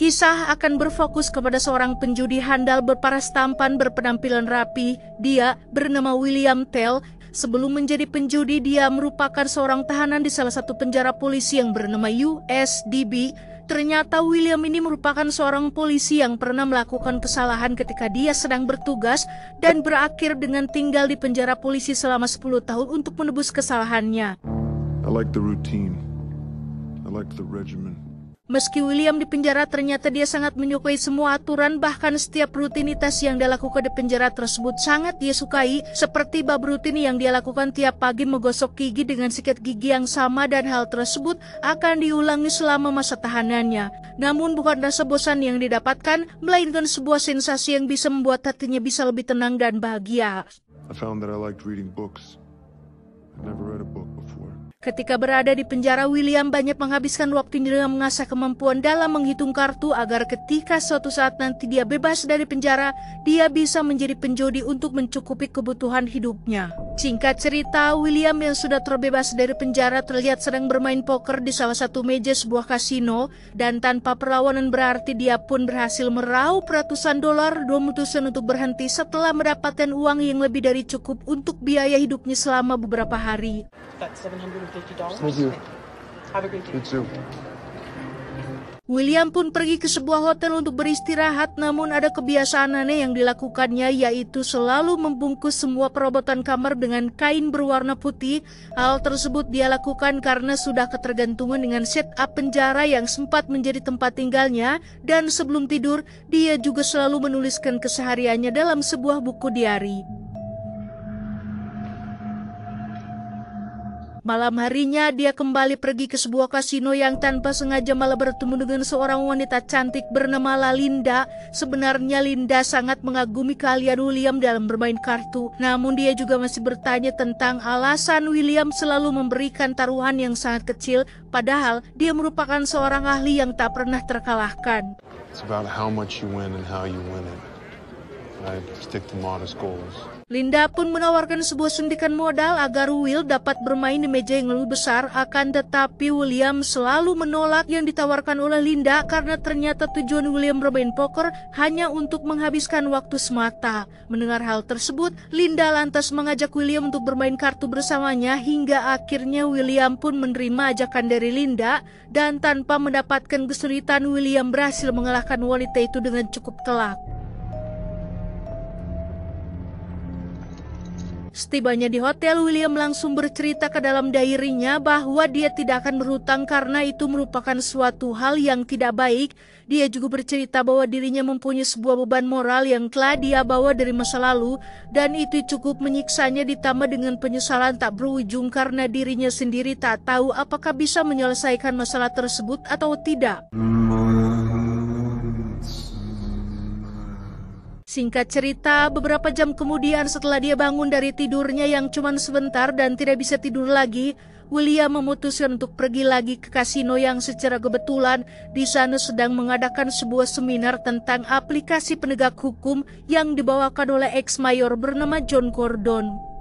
Kisah akan berfokus kepada seorang penjudi handal berparas tampan berpenampilan rapi. Dia bernama William Tell. Sebelum menjadi penjudi, dia merupakan seorang tahanan di salah satu penjara polisi yang bernama USDB. Ternyata William ini merupakan seorang polisi yang pernah melakukan kesalahan ketika dia sedang bertugas dan berakhir dengan tinggal di penjara polisi selama 10 tahun untuk menebus kesalahannya. I like the routine. I like the regimen. Meski William di penjara, ternyata dia sangat menyukai semua aturan, bahkan setiap rutinitas yang dia lakukan di penjara tersebut sangat dia sukai, seperti bab rutin yang dia lakukan tiap pagi menggosok gigi dengan sikat gigi yang sama, dan hal tersebut akan diulangi selama masa tahanannya. Namun bukan rasa bosan yang didapatkan, melainkan sebuah sensasi yang bisa membuat hatinya bisa lebih tenang dan bahagia. I found that I liked reading books. I'd never read a book before. Ketika berada di penjara, William banyak menghabiskan waktunya dengan mengasah kemampuan dalam menghitung kartu agar ketika suatu saat nanti dia bebas dari penjara, dia bisa menjadi penjudi untuk mencukupi kebutuhan hidupnya. Singkat cerita, William yang sudah terbebas dari penjara terlihat sedang bermain poker di salah satu meja sebuah kasino, dan tanpa perlawanan berarti dia pun berhasil meraup ratusan dolar. Dia memutuskan untuk berhenti setelah mendapatkan uang yang lebih dari cukup untuk biaya hidupnya selama beberapa hari. That's $750. Thank you. Have a great day. You too. William pun pergi ke sebuah hotel untuk beristirahat, namun ada kebiasaan aneh yang dilakukannya, yaitu selalu membungkus semua perabotan kamar dengan kain berwarna putih. Hal tersebut dia lakukan karena sudah ketergantungan dengan setup penjara yang sempat menjadi tempat tinggalnya, dan sebelum tidur, dia juga selalu menuliskan kesehariannya dalam sebuah buku diari. Malam harinya, dia kembali pergi ke sebuah kasino yang tanpa sengaja malah bertemu dengan seorang wanita cantik bernama Linda. Sebenarnya Linda sangat mengagumi keahlian William dalam bermain kartu, namun dia juga masih bertanya tentang alasan William selalu memberikan taruhan yang sangat kecil, padahal dia merupakan seorang ahli yang tak pernah terkalahkan. It's about how much you win and how you win it. I stick to modest goals. Linda pun menawarkan sebuah suntikan modal agar Will dapat bermain di meja yang lebih besar, akan tetapi William selalu menolak yang ditawarkan oleh Linda karena ternyata tujuan William bermain poker hanya untuk menghabiskan waktu semata. Mendengar hal tersebut, Linda lantas mengajak William untuk bermain kartu bersamanya, hingga akhirnya William pun menerima ajakan dari Linda, dan tanpa mendapatkan kesulitan William berhasil mengalahkan wanita itu dengan cukup telak. Setibanya di hotel, William langsung bercerita ke dalam diary-nya bahwa dia tidak akan berhutang karena itu merupakan suatu hal yang tidak baik. Dia juga bercerita bahwa dirinya mempunyai sebuah beban moral yang telah dia bawa dari masa lalu, dan itu cukup menyiksanya, ditambah dengan penyesalan tak berujung karena dirinya sendiri tak tahu apakah bisa menyelesaikan masalah tersebut atau tidak. Singkat cerita, beberapa jam kemudian setelah dia bangun dari tidurnya yang cuma sebentar dan tidak bisa tidur lagi, William memutuskan untuk pergi lagi ke kasino yang secara kebetulan di sana sedang mengadakan sebuah seminar tentang aplikasi penegak hukum yang dibawakan oleh ex-mayor bernama John Gordon.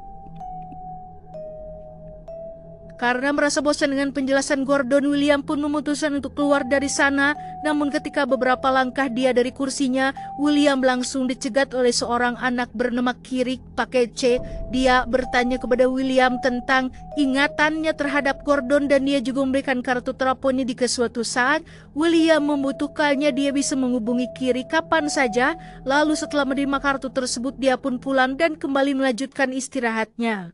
Karena merasa bosan dengan penjelasan Gordon, William pun memutuskan untuk keluar dari sana. Namun ketika beberapa langkah dia dari kursinya, William langsung dicegat oleh seorang anak bernama Kirik pakai C. Dia bertanya kepada William tentang ingatannya terhadap Gordon, dan dia juga memberikan kartu teleponnya jika suatu saat William membutuhkannya dia bisa menghubungi Kirik kapan saja. Lalu setelah menerima kartu tersebut, dia pun pulang dan kembali melanjutkan istirahatnya.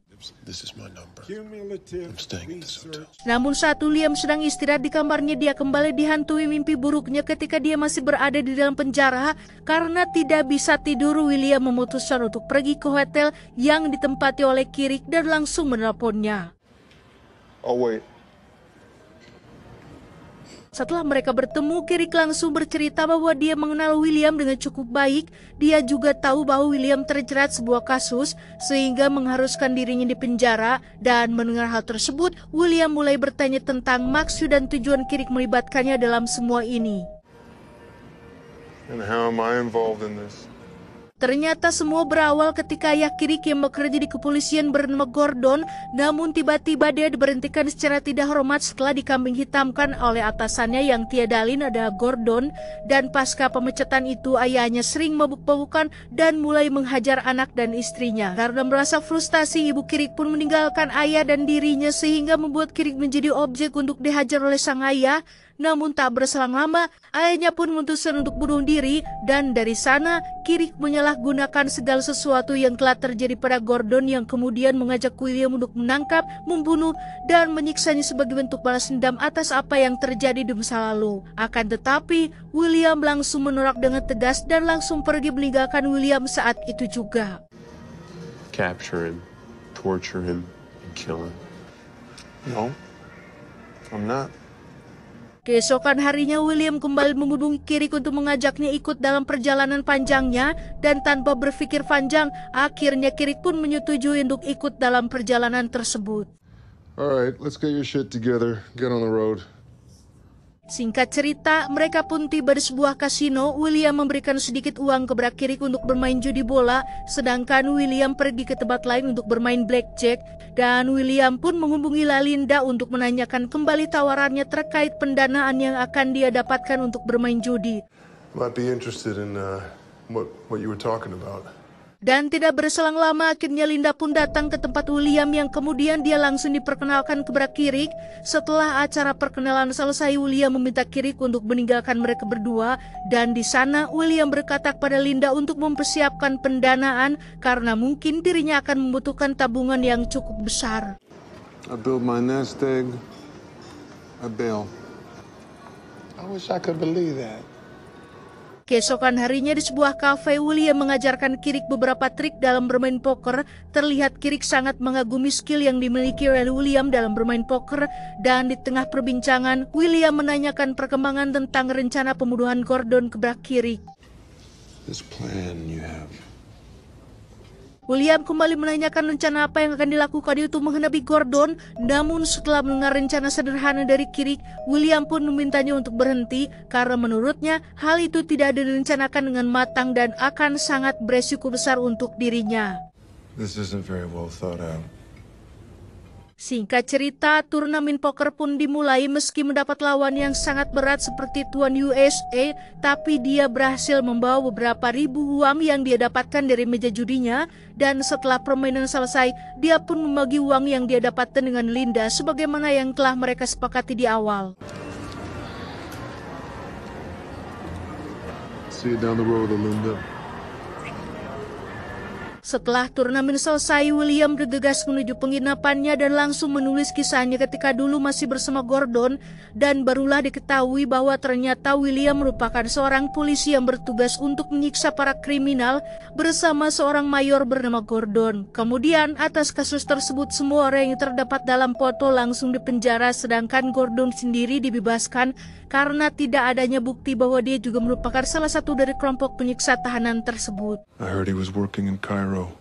This is my number. I'm staying at this hotel. Namun saat William sedang istirahat di kamarnya, dia kembali dihantui mimpi buruknya ketika dia masih berada di dalam penjara. Karena tidak bisa tidur, William memutuskan untuk pergi ke hotel yang ditempati oleh Kirik dan langsung menelponnya. Oh wait. Setelah mereka bertemu, Kirik langsung bercerita bahwa dia mengenal William dengan cukup baik. Dia juga tahu bahwa William terjerat sebuah kasus sehingga mengharuskan dirinya di penjara. Dan mendengar hal tersebut, William mulai bertanya tentang maksud dan tujuan Kirik melibatkannya dalam semua ini. And how am I involved in this? Ternyata semua berawal ketika ayah Kirik yang bekerja di kepolisian bernama Gordon, namun tiba-tiba dia diberhentikan secara tidak hormat setelah dikambing hitamkan oleh atasannya yang tiada lain adalah Gordon, dan pasca pemecatan itu ayahnya sering mabuk-mabukan dan mulai menghajar anak dan istrinya. Karena merasa frustasi, ibu Kirik pun meninggalkan ayah dan dirinya sehingga membuat Kirik menjadi objek untuk dihajar oleh sang ayah. Namun tak berselang lama, ayahnya pun memutuskan untuk bunuh diri, dan dari sana Kirik menyalahgunakan segala sesuatu yang telah terjadi pada Gordon yang kemudian mengajak William untuk menangkap, membunuh, dan menyiksanya sebagai bentuk balas dendam atas apa yang terjadi di masa lalu. Akan tetapi, William langsung menolak dengan tegas dan langsung pergi meninggalkan William saat itu juga. Capture him, torture him, and kill him. No, I'm not. Keesokan harinya William kembali menghubungi Kirik untuk mengajaknya ikut dalam perjalanan panjangnya, dan tanpa berpikir panjang, akhirnya Kirik pun menyetujui untuk ikut dalam perjalanan tersebut. Alright, let's get your shit together. Get on the road. Singkat cerita, mereka pun tiba di sebuah kasino. William memberikan sedikit uang kepada Kirik untuk bermain judi bola, sedangkan William pergi ke tempat lain untuk bermain blackjack, dan William pun menghubungi Lalinda untuk menanyakan kembali tawarannya terkait pendanaan yang akan dia dapatkan untuk bermain judi. Might be interested in what you were talking about. Dan tidak berselang lama akhirnya Linda pun datang ke tempat William yang kemudian dia langsung diperkenalkan kepada Kirik. Setelah acara perkenalan selesai, William meminta Kirik untuk meninggalkan mereka berdua, dan di sana William berkata kepada Linda untuk mempersiapkan pendanaan karena mungkin dirinya akan membutuhkan tabungan yang cukup besar. I build my nest egg. I bail. I wish I could believe that. Keesokan harinya di sebuah kafe, William mengajarkan Kirik beberapa trik dalam bermain poker. Terlihat Kirik sangat mengagumi skill yang dimiliki oleh William dalam bermain poker, dan di tengah perbincangan, William menanyakan perkembangan tentang rencana pembunuhan Gordon kepada Kirik. This plan you have. William kembali menanyakan rencana apa yang akan dilakukan untuk menghadapi Gordon, namun setelah mendengar rencana sederhana dari Kirik, William pun memintanya untuk berhenti karena menurutnya hal itu tidak direncanakan dengan matang dan akan sangat beresiko besar untuk dirinya. This isn't very well thought out. Singkat cerita, turnamen poker pun dimulai meski mendapat lawan yang sangat berat seperti tuan USA, tapi dia berhasil membawa beberapa ribu uang yang dia dapatkan dari meja judinya, dan setelah permainan selesai, dia pun membagi uang yang dia dapatkan dengan Linda sebagaimana yang telah mereka sepakati di awal. See you down the road, Linda. Setelah turnamen selesai, William bergegas menuju penginapannya dan langsung menulis kisahnya ketika dulu masih bersama Gordon, dan barulah diketahui bahwa ternyata William merupakan seorang polisi yang bertugas untuk menyiksa para kriminal bersama seorang mayor bernama Gordon. Kemudian atas kasus tersebut semua orang yang terdapat dalam foto langsung dipenjara, sedangkan Gordon sendiri dibebaskan karena tidak adanya bukti bahwa dia juga merupakan salah satu dari kelompok penyiksa tahanan tersebut. I heard he was working in Cairo.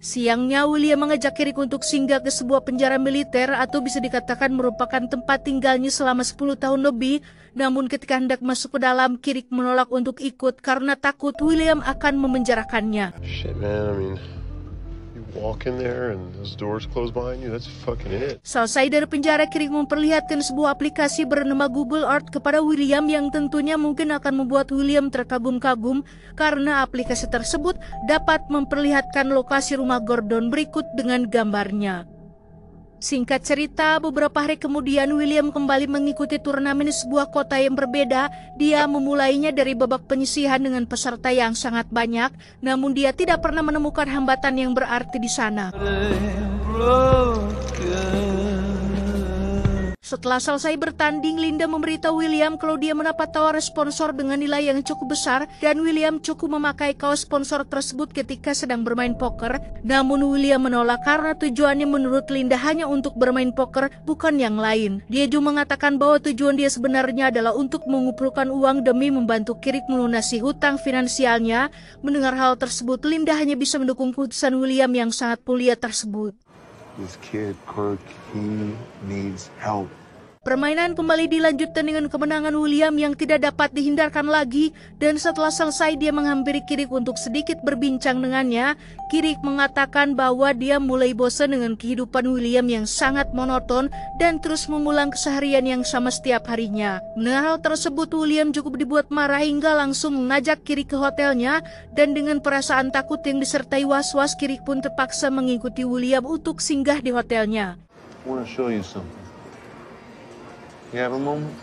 Siangnya, William mengajak Kirik untuk singgah ke sebuah penjara militer atau bisa dikatakan merupakan tempat tinggalnya selama 10 tahun lebih. Namun ketika hendak masuk ke dalam, Kirik menolak untuk ikut karena takut William akan memenjarakannya. Shit, man, I mean, you walk in there and those doors close behind you, that's fucking it. Selesai dari penjara, Kirik memperlihatkan sebuah aplikasi bernama Google Earth kepada William yang tentunya mungkin akan membuat William terkagum-kagum karena aplikasi tersebut dapat memperlihatkan lokasi rumah Gordon berikut dengan gambarnya. Singkat cerita, beberapa hari kemudian William kembali mengikuti turnamen di sebuah kota yang berbeda. Dia memulainya dari babak penyisihan dengan peserta yang sangat banyak, namun dia tidak pernah menemukan hambatan yang berarti di sana. Setelah selesai bertanding, Linda memberitahu William kalau dia mendapat tawaran sponsor dengan nilai yang cukup besar, dan William cukup memakai kaos sponsor tersebut ketika sedang bermain poker. Namun William menolak karena tujuannya menurut Linda hanya untuk bermain poker, bukan yang lain. Dia juga mengatakan bahwa tujuan dia sebenarnya adalah untuk mengumpulkan uang demi membantu Kirik melunasi hutang finansialnya. Mendengar hal tersebut, Linda hanya bisa mendukung keputusan William yang sangat mulia tersebut. This kid, Kirk, he needs help. Permainan kembali dilanjutkan dengan kemenangan William yang tidak dapat dihindarkan lagi, dan setelah selesai dia menghampiri Kirik untuk sedikit berbincang dengannya. Kirik mengatakan bahwa dia mulai bosan dengan kehidupan William yang sangat monoton dan terus mengulang keseharian yang sama setiap harinya. Mendengar hal tersebut, William cukup dibuat marah hingga langsung mengajak Kirik ke hotelnya, dan dengan perasaan takut yang disertai was-was, Kirik pun terpaksa mengikuti William untuk singgah di hotelnya. I want to show you something. You have a moment?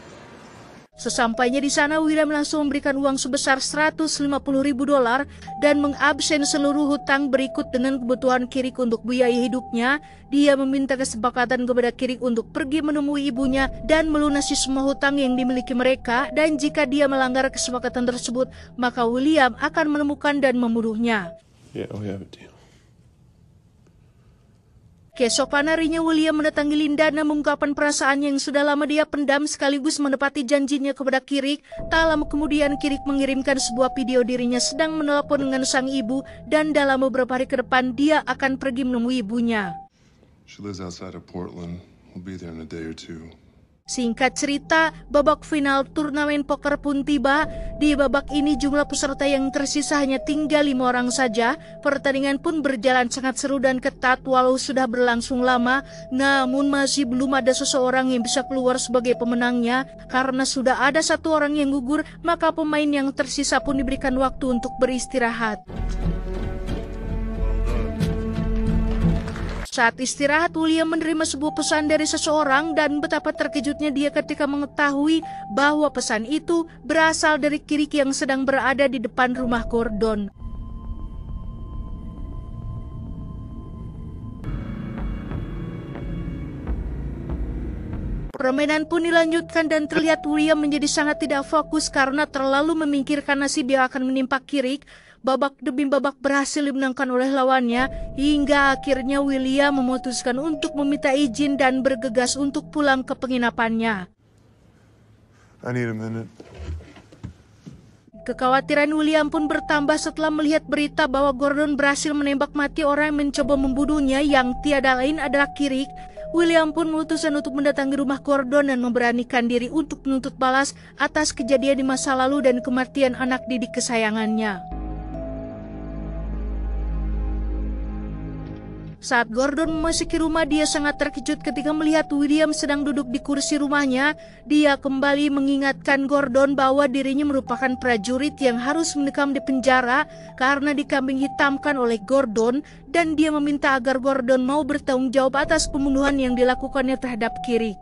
Sesampainya di sana, William langsung memberikan uang sebesar $150.000 dan mengabsen seluruh hutang berikut dengan kebutuhan Kirik untuk biaya hidupnya. Dia meminta kesepakatan kepada Kirik untuk pergi menemui ibunya dan melunasi semua hutang yang dimiliki mereka, dan jika dia melanggar kesepakatan tersebut, maka William akan menemukan dan membunuhnya. Yeah, we have a deal. Keesokan harinya, William mendatangi Linda dan mengungkapkan perasaan yang sudah lama dia pendam sekaligus menepati janjinya kepada Kirik. Tak lama kemudian, Kirik mengirimkan sebuah video dirinya sedang menelepon dengan sang ibu, dan dalam beberapa hari ke depan dia akan pergi menemui ibunya. She lives outside of Portland. We'll be there in a day or two. Singkat cerita, babak final turnamen poker pun tiba. Di babak ini jumlah peserta yang tersisa hanya tinggal 5 orang saja. Pertandingan pun berjalan sangat seru dan ketat walau sudah berlangsung lama. Namun masih belum ada seseorang yang bisa keluar sebagai pemenangnya. Karena sudah ada satu orang yang gugur, maka pemain yang tersisa pun diberikan waktu untuk beristirahat. Saat istirahat, William menerima sebuah pesan dari seseorang, dan betapa terkejutnya dia ketika mengetahui bahwa pesan itu berasal dari Kirik yang sedang berada di depan rumah Gordon. Permainan pun dilanjutkan dan terlihat William menjadi sangat tidak fokus karena terlalu memikirkan nasib yang akan menimpa Kirik. Babak demi babak berhasil dimenangkan oleh lawannya, hingga akhirnya William memutuskan untuk meminta izin dan bergegas untuk pulang ke penginapannya. I need a minute. Kekhawatiran William pun bertambah setelah melihat berita bahwa Gordon berhasil menembak mati orang yang mencoba membunuhnya yang tiada lain adalah Kirik. William pun memutuskan untuk mendatangi rumah Gordon dan memberanikan diri untuk menuntut balas atas kejadian di masa lalu dan kematian anak didik kesayangannya. Saat Gordon memasuki rumah, dia sangat terkejut ketika melihat William sedang duduk di kursi rumahnya. Dia kembali mengingatkan Gordon bahwa dirinya merupakan prajurit yang harus mendekam di penjara karena dikambing hitamkan oleh Gordon, dan dia meminta agar Gordon mau bertanggung jawab atas pembunuhan yang dilakukannya terhadap Kirik.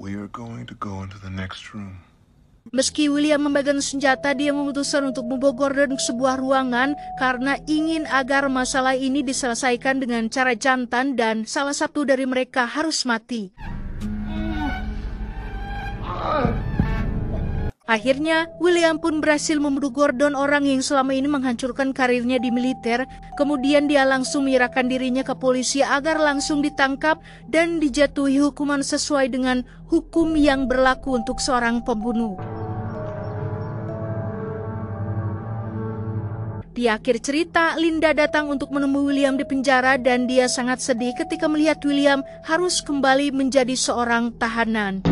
We are going to go into the next room. Meski William memegang senjata, dia memutuskan untuk membawa Gordon ke sebuah ruangan karena ingin agar masalah ini diselesaikan dengan cara jantan dan salah satu dari mereka harus mati. Akhirnya, William pun berhasil membunuh Gordon, orang yang selama ini menghancurkan karirnya di militer. Kemudian dia langsung menyerahkan dirinya ke polisi agar langsung ditangkap dan dijatuhi hukuman sesuai dengan hukum yang berlaku untuk seorang pembunuh. Di akhir cerita, Linda datang untuk menemui William di penjara dan dia sangat sedih ketika melihat William harus kembali menjadi seorang tahanan.